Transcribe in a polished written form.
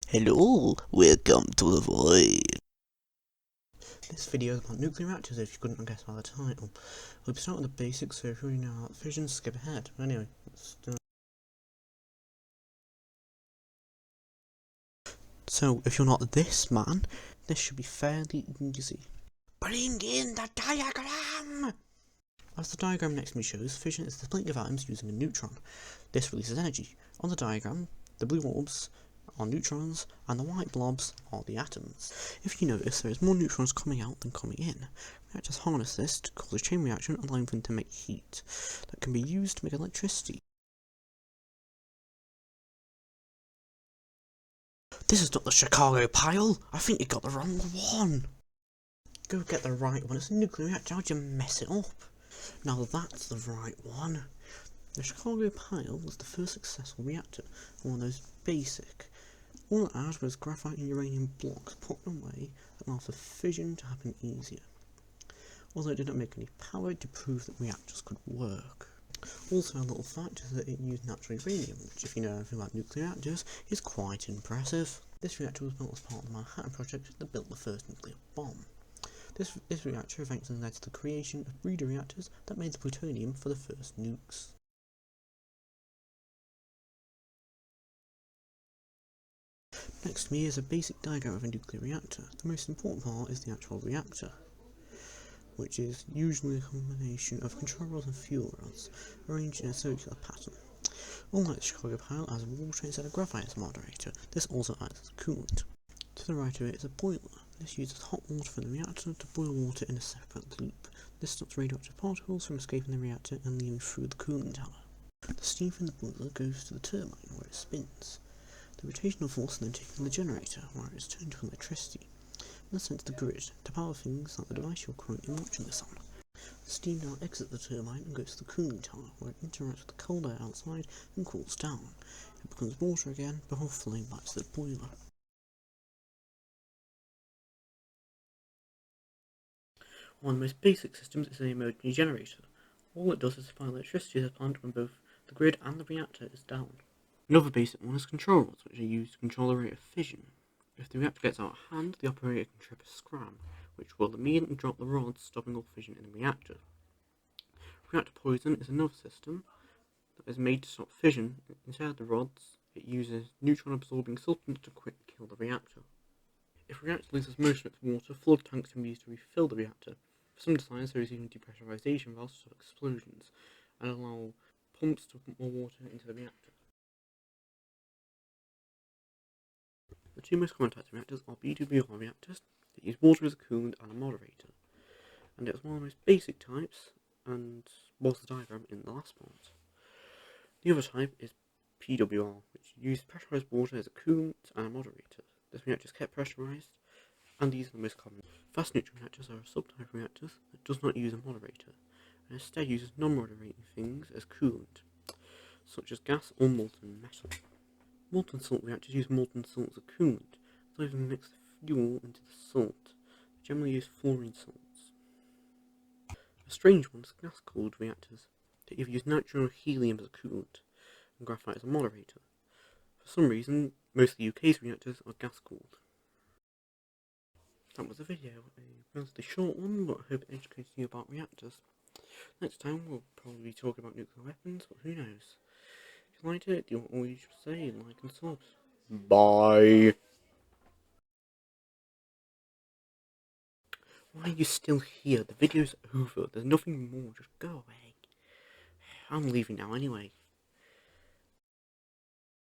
Hello, welcome to the void. This video is about nuclear reactors, if you couldn't guess by the title. We'll start with the basics, so if you already know about fission, skip ahead. But anyway, so if you're not this man, this should be fairly easy. Bring in the diagram! As the diagram next to me shows, fission is the splitting of atoms using a neutron. This releases energy. On the diagram, the blue orbs are neutrons and the white blobs are the atoms. If you notice, there is more neutrons coming out than coming in. Reactors harness this to cause a chain reaction, allowing them to make heat that can be used to make electricity. This is not the Chicago pile. I think you got the wrong one. Go get the right one. It's a nuclear reactor. How'd you mess it up? Now that's the right one. The Chicago pile was the first successful reactor, one of those basic. All it had was graphite and uranium blocks put away that allowed for fission to happen easier. Although it didn't make any power to prove that reactors could work. Also, a little fact is that it used natural uranium, which, if you know anything about nuclear reactors, is quite impressive. This reactor was built as part of the Manhattan Project that built the first nuclear bomb. This reactor eventually led to the creation of breeder reactors that made the plutonium for the first nukes. Next to me is a basic diagram of a nuclear reactor. The most important part is the actual reactor, which is usually a combination of control rods and fuel rods, arranged in a circular pattern. Unlike the Chicago pile, it has water instead of graphite as a moderator. This also acts as a coolant. To the right of it is a boiler. This uses hot water from the reactor to boil water in a separate loop. This stops radioactive particles from escaping the reactor and leaving through the cooling tower. The steam from the boiler goes to the turbine, where it spins. The rotational force is then taken to the generator, where it is turned to electricity, and sent to the grid to power things like the device you're currently watching this on. The steam now exits the turbine and goes to the cooling tower, where it interacts with the cold air outside and cools down. It becomes water again before flowing back to the boiler. One of the most basic systems is an emergency generator. All it does is supply electricity to the plant when both the grid and the reactor is down. Another basic one is control rods, which are used to control the rate of fission. If the reactor gets out of hand, the operator can trip a scram, which will immediately drop the rods, stopping all fission in the reactor. Reactor poison is another system that is made to stop fission. Instead of the rods, it uses neutron-absorbing substance to quickly kill the reactor. If a reactor loses most of its water, flood tanks can be used to refill the reactor. For some designs, there is even depressurization valves to stop explosions and allow pumps to pump more water into the reactor. The two most common types of reactors are BWR reactors that use water as a coolant and a moderator, and it was one of the most basic types and was the diagram in the last part. The other type is PWR, which uses pressurized water as a coolant and a moderator. This reactor is kept pressurized, and these are the most common. Fast neutron reactors are a subtype of reactors that does not use a moderator, and instead uses non-moderating things as coolant, such as gas or molten metal. Molten salt reactors use molten salt as a coolant, so they mix the fuel into the salt. They generally use fluorine salts. A strange one is gas-cooled reactors that either use nitrogen or helium as a coolant, and graphite as a moderator. For some reason, most of the UK's reactors are gas-cooled. That was the video, a relatively short one, but I hope it educated you about reactors. Next time we'll probably be talking about nuclear weapons, but who knows. If you liked it, do what all you should say, like and subs. Bye! Why are you still here? The video's over. There's nothing more. Just go away. I'm leaving now anyway.